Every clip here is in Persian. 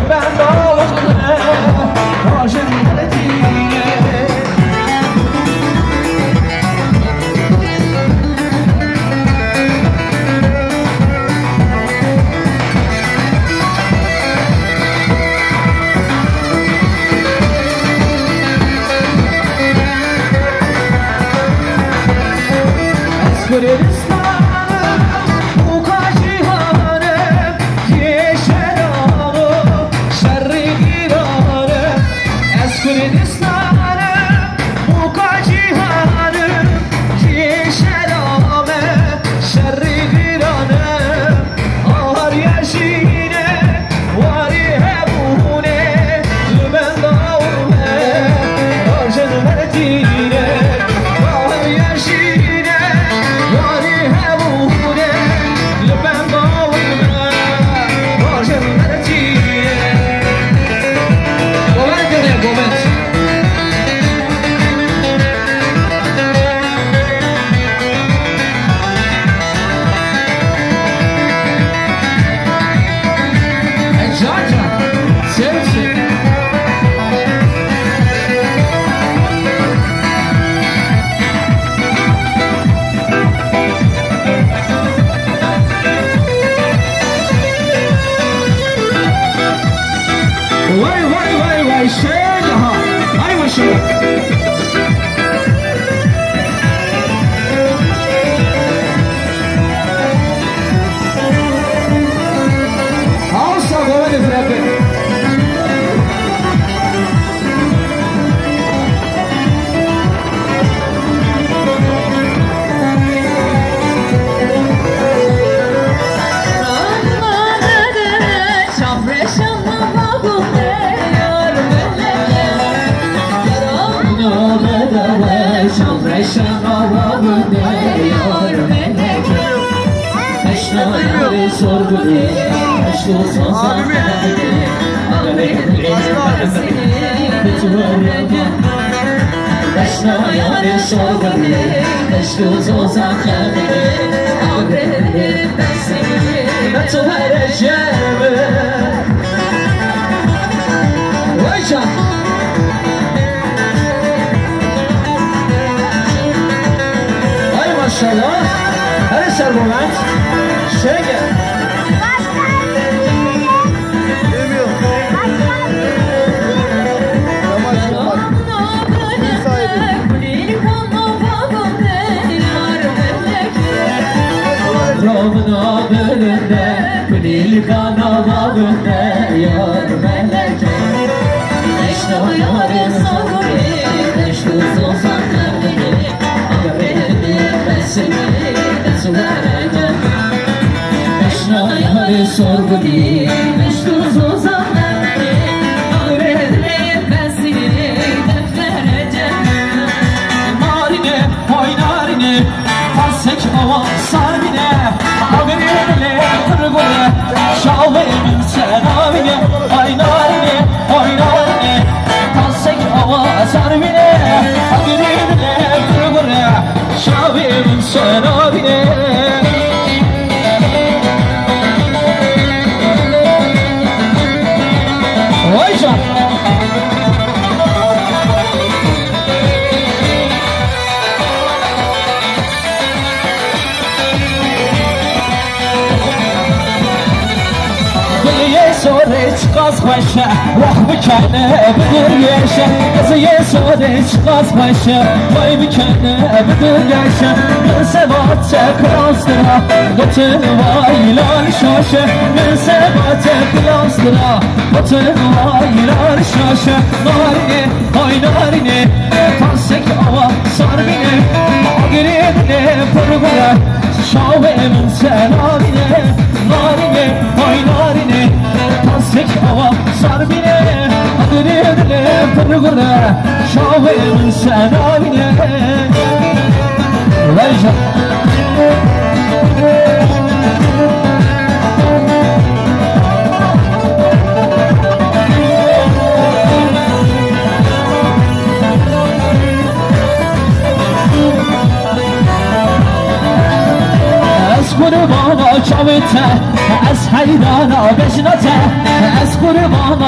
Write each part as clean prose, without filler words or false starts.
قربانا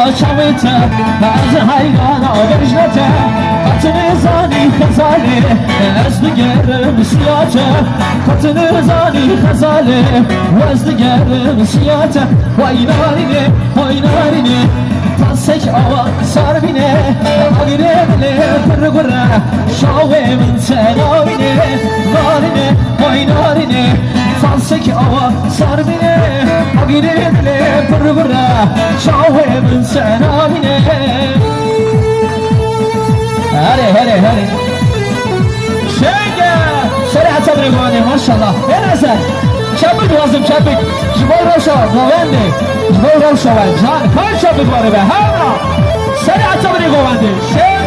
شويته بعد حيران برجلته قطن زاني خزالي ازدقر مسياته قطن زاني خزالي وازدقر مسياته وای نارینه تاسك آوا سار بینه آگیره بله پر گره شاوه من سناوینه نارینه وای نارینه تاسك آوا سار بینه آگیره بله پر گره شاوه من سناوینه هره شنگه سرعت برگوانه ماشالله بنظر شبک لازم شبک جبال روشا گوانده جبال روشا و جان کار شبک باره به همرا سرعت برگوانده شب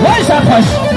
وای سرخوش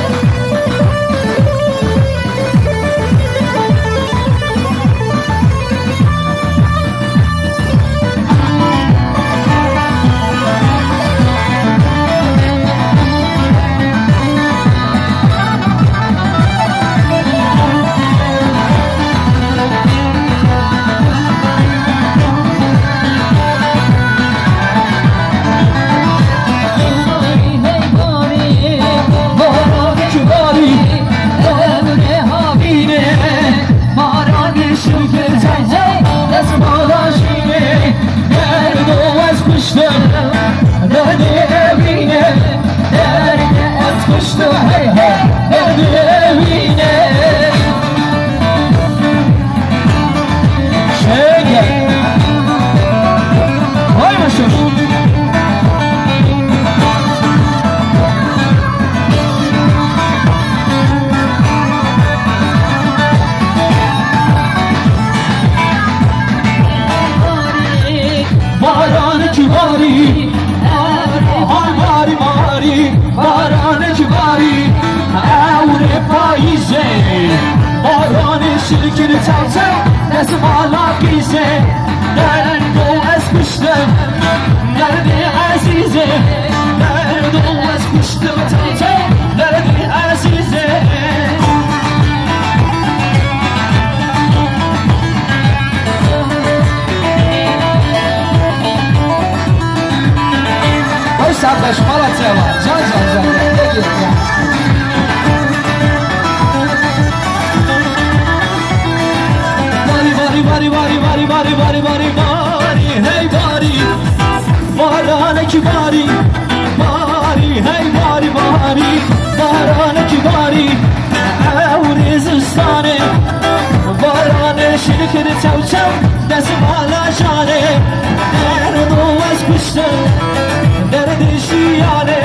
شركة تاوتو لازم على كيسة نردو اسكشتم نردي عزيزة نردو اسكشتم تاوتو نردي عزيزة وش عباش مرة تسوى جان باری هی باری بارانه کی باری هی باری بارانه کی باری اوری زستانه بارانه شکر چو دست بالا شانه دردو از کشتم درد شیانه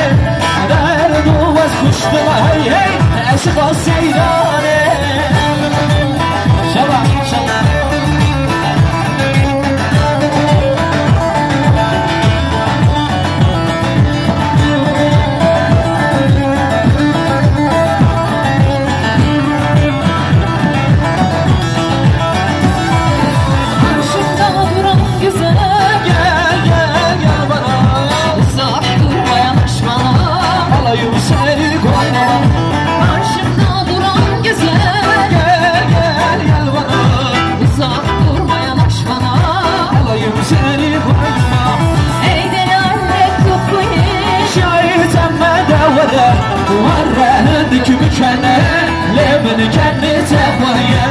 دردو از کشتم هی عشق سیرانه شبا ورهدك مكانه لمن كان تهويه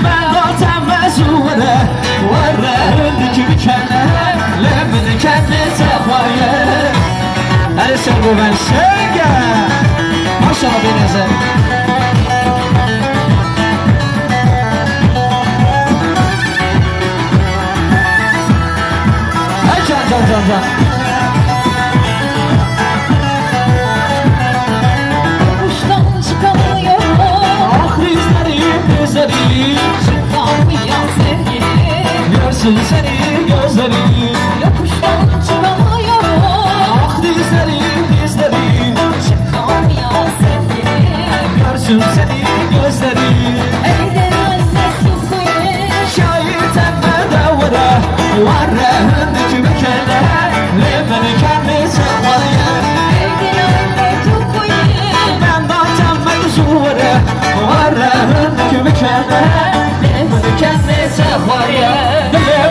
ما تعمزوره ورهدك مكانه لمن كان تهويه هذا سبب من شجع ما شاء الله بنزل جان Görsün seni gözlerim Yokuştan çıkamıyorum Ah dizlerim Çıkamıyor sevgilim Görsün seni gözlerim Eyden anne sukuyu Şayet emme davra Varrehindeki mükelle Lemeni kendi sevmaya Eyden anne sukuyu Ben batem mekzure Varrehindeki mükelle Lemeni kendi سخوریه دل